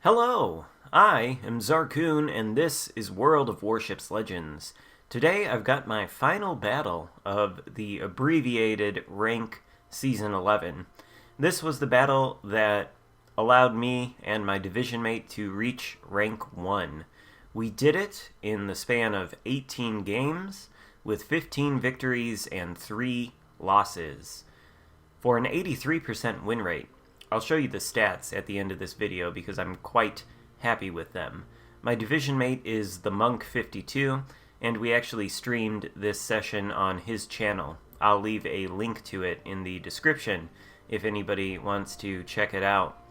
Hello, I am Xarkun, and this is World of Warships Legends. Today I've got my final battle of the abbreviated Rank Season 11. This was the battle that allowed me and my division mate to reach Rank 1. We did it in the span of 18 games, with 15 victories and 3 losses, for an 83% win rate. I'll show you the stats at the end of this video because I'm quite happy with them. My division mate is the Monk52, and we actually streamed this session on his channel. I'll leave a link to it in the description if anybody wants to check it out.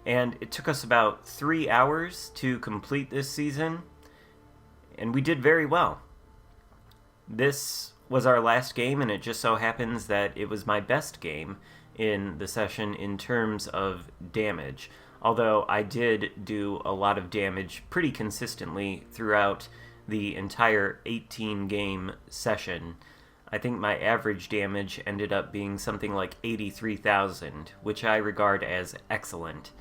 And it took us about 3 hours to complete this season, and we did very well. This was our last game, and it just so happens that it was my best game in the session in terms of damage, although I did do a lot of damage pretty consistently throughout the entire 18-game session. I think my average damage ended up being something like 83,000, which I regard as excellent.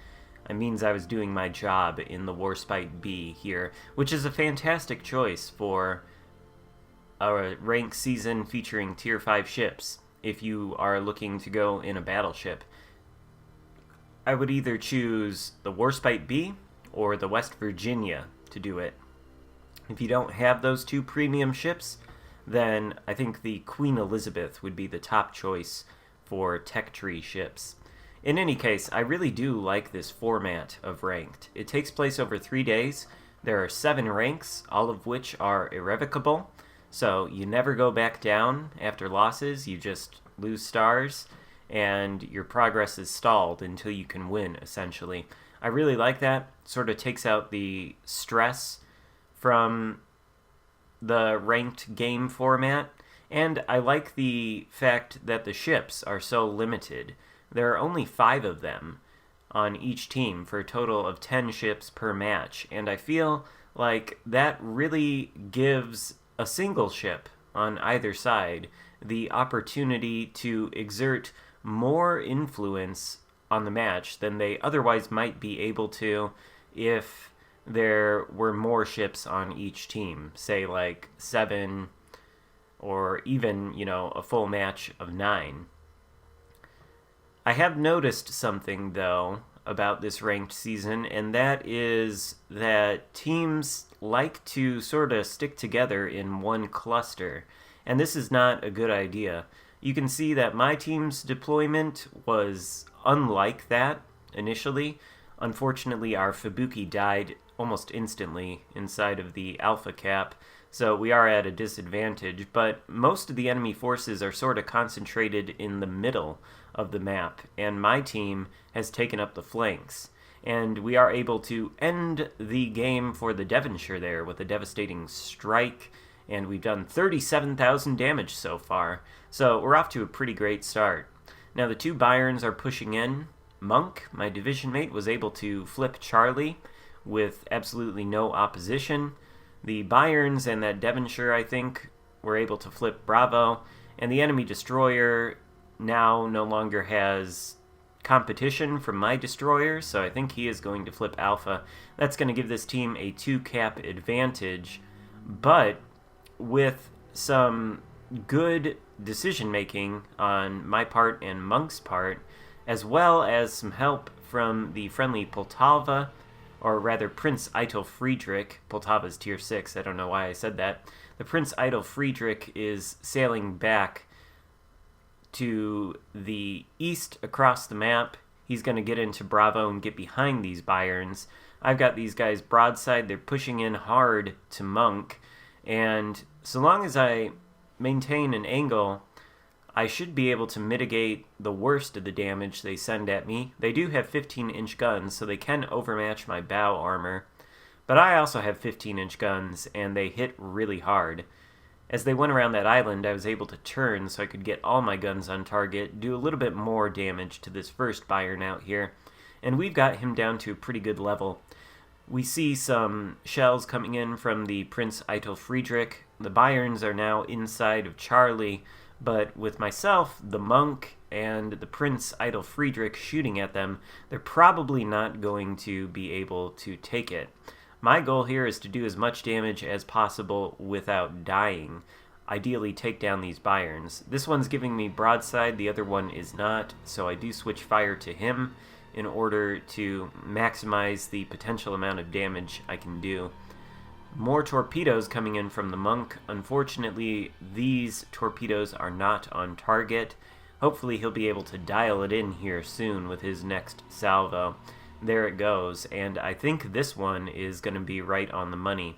It means I was doing my job in the Warspite B here, which is a fantastic choice for a rank season featuring Tier 5 ships. If you are looking to go in a battleship, I would either choose the Warspite B or the West Virginia to do it. If you don't have those two premium ships, then I think the Queen Elizabeth would be the top choice for tech tree ships. In any case, I really do like this format of ranked. It takes place over 3 days. There are 7 ranks, all of which are irrevocable. So you never go back down after losses, you just lose stars, and your progress is stalled until you can win, essentially. I really like that. Sort of takes out the stress from the ranked game format, and I like the fact that the ships are so limited. There are only 5 of them on each team for a total of 10 ships per match, and I feel like that really gives a single ship on either side the opportunity to exert more influence on the match than they otherwise might be able to if there were more ships on each team, say like 7 or even, a full match of 9. I have noticed something, though, about this ranked season, and that is that teams like to sort of stick together in one cluster, and this is not a good idea. You can see that my team's deployment was unlike that initially. Unfortunately, our Fubuki died almost instantly inside of the Alpha Cap, so we are at a disadvantage, but most of the enemy forces are sort of concentrated in the middle of the map, and my team has taken up the flanks. And we are able to end the game for the Devonshire there with a devastating strike, and we've done 37,000 damage so far. So we're off to a pretty great start. Now the 2 Bayerns are pushing in. Monk, my division mate, was able to flip Charlie with absolutely no opposition. The Bayerns and that Devonshire, I think, were able to flip Bravo, and the enemy destroyer now no longer has competition from my destroyer, so I think he is going to flip Alpha. That's going to give this team a 2-cap advantage, but with some good decision-making on my part and Monk's part, as well as some help from the friendly Poltava, or rather Prince Eitel Friedrich. Poltava's tier 6, I don't know why I said that. The Prince Eitel Friedrich is sailing back to the east across the map. He's going to get into Bravo and get behind these Bayerns. I've got these guys broadside. They're pushing in hard to Monk, and so long as I maintain an angle, I should be able to mitigate the worst of the damage they send at me. They do have 15-inch guns, so they can overmatch my bow armor, but I also have 15-inch guns, and they hit really hard. As they went around that island, I was able to turn so I could get all my guns on target, do a little bit more damage to this first Bayern out here, and we've got him down to a pretty good level. We see some shells coming in from the Prince Eitel Friedrich. The Bayerns are now inside of Charlie, But with myself, the monk, and the Prince Idol Friedrich shooting at them, they're probably not going to be able to take it. My goal here is to do as much damage as possible without dying. Ideally take down these Bayerns. This one's giving me broadside, the other one is not, so I do switch fire to him in order to maximize the potential amount of damage I can do. More torpedoes coming in from the monk. Unfortunately, these torpedoes are not on target. Hopefully he'll be able to dial it in here soon with his next salvo. There it goes, and I think this one is going to be right on the money.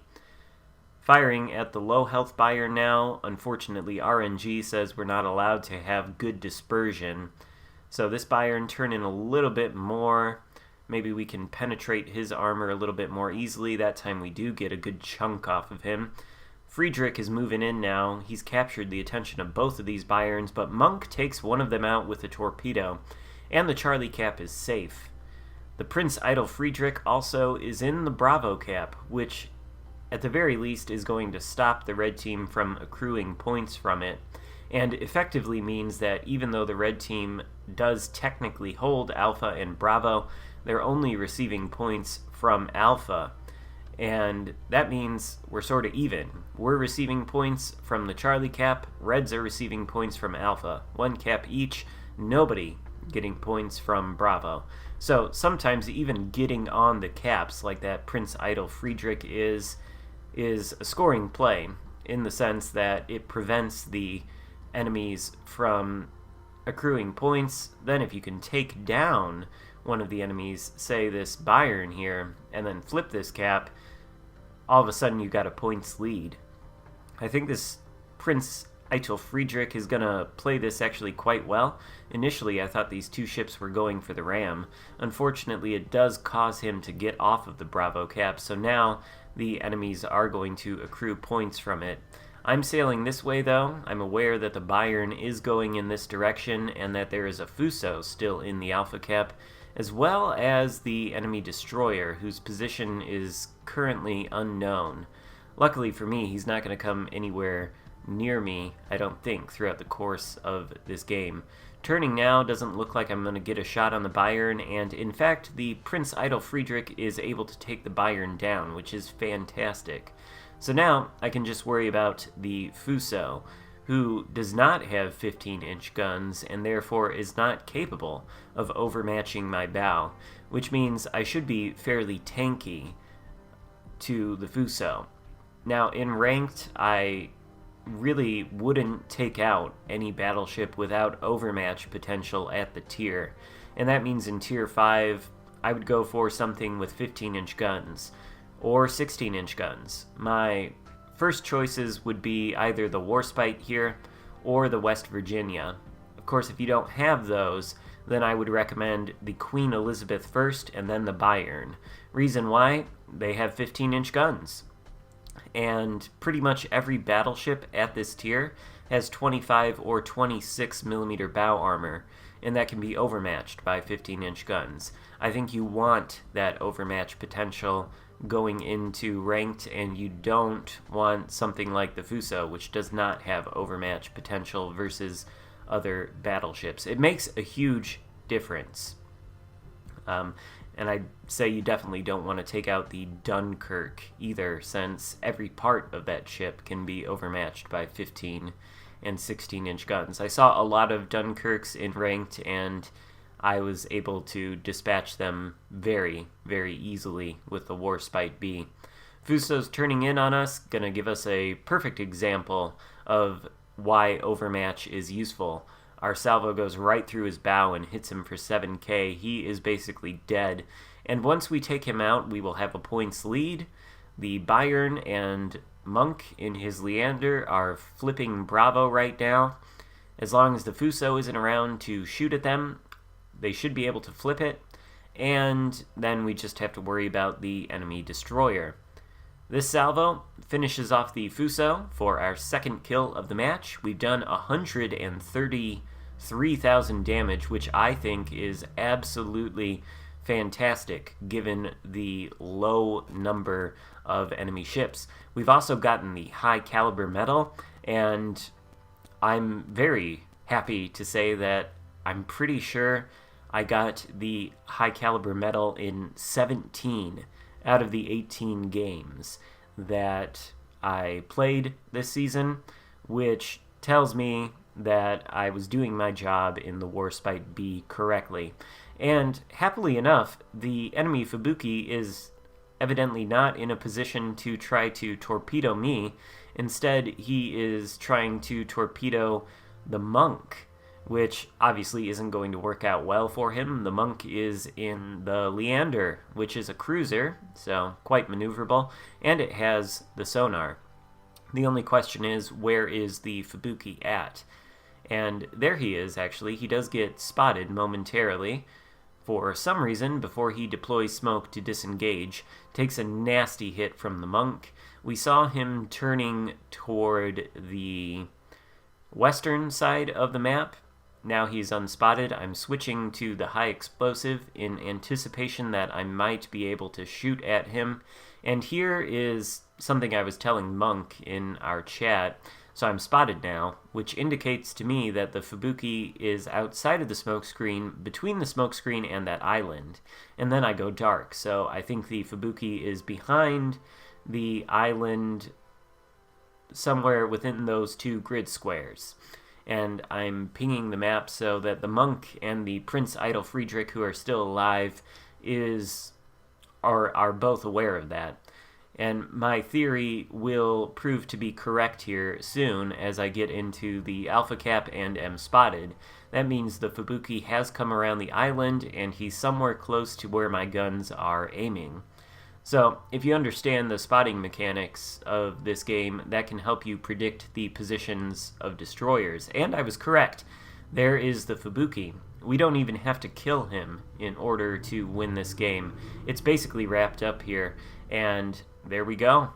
Firing at the low health Bayern now. Unfortunately, RNG says we're not allowed to have good dispersion. So this Bayern turn in a little bit more. Maybe we can penetrate his armor a little bit more easily. That time we do get a good chunk off of him. Friedrich is moving in now. He's captured the attention of both of these Bayerns, but Monk takes one of them out with a torpedo, and the Charlie cap is safe. The Prince Idol Friedrich also is in the Bravo cap, which at the very least is going to stop the red team from accruing points from it, and effectively means that even though the red team does technically hold Alpha and Bravo, they're only receiving points from Alpha, and that means we're sort of even. We're receiving points from the Charlie cap, Reds are receiving points from Alpha. One cap each, nobody getting points from Bravo. So sometimes even getting on the caps like that Prince Idol Friedrich is a scoring play, in the sense that it prevents the enemies from accruing points. Then if you can take down one of the enemies, say this Bayern here, and then flip this cap, all of a sudden you got a points lead. I think this Prince Eitel Friedrich is going to play this actually quite well. Initially I thought these two ships were going for the ram. Unfortunately it does cause him to get off of the Bravo cap, so now the enemies are going to accrue points from it. I'm sailing this way though. I'm aware that the Bayern is going in this direction and that there is a Fuso still in the Alpha cap, as well as the enemy destroyer, whose position is currently unknown. Luckily for me, he's not going to come anywhere near me, I don't think, throughout the course of this game. Turning now doesn't look like I'm going to get a shot on the Bayern, and in fact, the Prince Idol Friedrich is able to take the Bayern down, which is fantastic. So now I can just worry about the Fuso, who does not have 15-inch guns and therefore is not capable of overmatching my bow, which means I should be fairly tanky to the Fuso. Now in ranked, I really wouldn't take out any battleship without overmatch potential at the tier, and that means in tier 5 I would go for something with 15-inch guns or 16-inch guns. My first choices would be either the Warspite here or the West Virginia. Of course, if you don't have those, then I would recommend the Queen Elizabeth first and then the Bayern. Reason why? They have 15-inch guns. And pretty much every battleship at this tier has 25 or 26 millimeter bow armor, and that can be overmatched by 15-inch guns. I think you want that overmatch potential going into ranked, and you don't want something like the Fuso, which does not have overmatch potential versus other battleships. It makes a huge difference. And I'd say you definitely don't want to take out the Dunkirk either, since every part of that ship can be overmatched by 15 and 16-inch guns. I saw a lot of Dunkirks in ranked, and I was able to dispatch them very, very easily with the Warspite B. Fuso's turning in on us, gonna give us a perfect example of why overmatch is useful. Our salvo goes right through his bow and hits him for 7k. He is basically dead. And once we take him out, we will have a points lead. The Bayern and Monk in his Leander are flipping Bravo right now. As long as the Fuso isn't around to shoot at them, they should be able to flip it. And then we just have to worry about the enemy destroyer. This salvo finishes off the Fuso for our second kill of the match. We've done 133,000 damage, which I think is absolutely fantastic given the low number of enemy ships. We've also gotten the high caliber medal, and I'm very happy to say that I'm pretty sure I got the high caliber medal in 17 out of the 18 games that I played this season, which tells me that I was doing my job in the Warspite B correctly. And happily enough, the enemy Fubuki is evidently not in a position to try to torpedo me. Instead, he is trying to torpedo the monk, which obviously isn't going to work out well for him. The monk is in the Leander, which is a cruiser, so quite maneuverable, and it has the sonar. The only question is, where is the Fubuki at? And there he is, actually. He does get spotted momentarily for some reason before he deploys smoke to disengage. Takes a nasty hit from the monk. We saw him turning toward the western side of the map. Now he's unspotted. I'm switching to the high explosive in anticipation that I might be able to shoot at him. And here is something I was telling Monk in our chat. So I'm spotted now, which indicates to me that the Fubuki is outside of the smokescreen, between the smokescreen and that island. And then I go dark, so I think the Fubuki is behind the island somewhere within those two grid squares. And I'm pinging the map so that the monk and the Prince Idol Friedrich, who are still alive, are both aware of that. And my theory will prove to be correct here soon as I get into the Alpha Cap and am spotted. That means the Fubuki has come around the island and he's somewhere close to where my guns are aiming. So, if you understand the spotting mechanics of this game, that can help you predict the positions of destroyers. And I was correct. There is the Fubuki. We don't even have to kill him in order to win this game. It's basically wrapped up here. And there we go.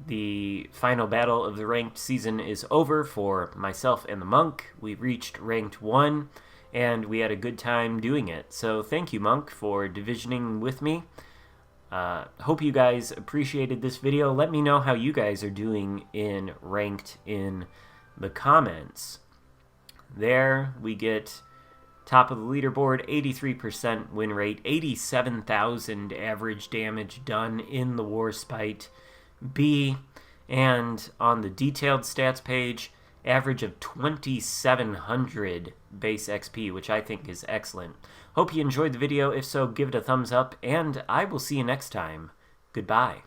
The final battle of the ranked season is over for myself and the monk. We reached ranked 1, and we had a good time doing it. So thank you, Monk, for divisioning with me. Hope you guys appreciated this video. Let me know how you guys are doing in ranked in the comments. There we get top of the leaderboard, 83% win rate, 87,000 average damage done in the Warspite B, and on the detailed stats page, average of 2,700 base XP, which I think is excellent. Hope you enjoyed the video. If so, give it a thumbs up, and I will see you next time. Goodbye.